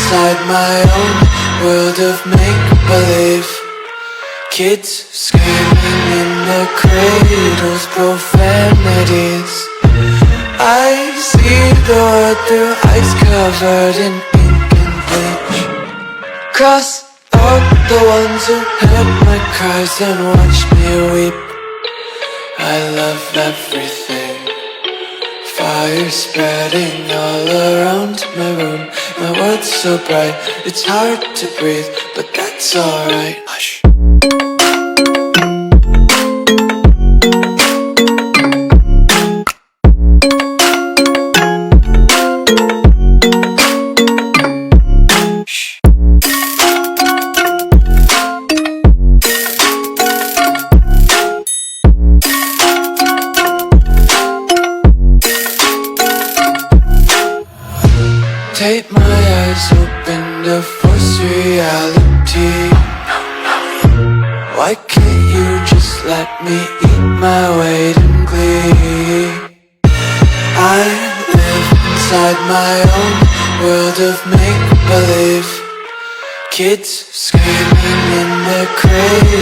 inside my own world of make-believe. Kids screaming in their cradles, profanities. I see the world through ice covered in ink and bleach. Cross out the ones who heard my cries and watched me weep. I love everything. Fire spreading all around my room. My world's so bright, it's hard to breathe, but that's alright. Hush. Tape my eyes open to force reality. Why can't you just let me eat my weight in glee? I live inside my own world of make-believe. Kids screaming in their cradles.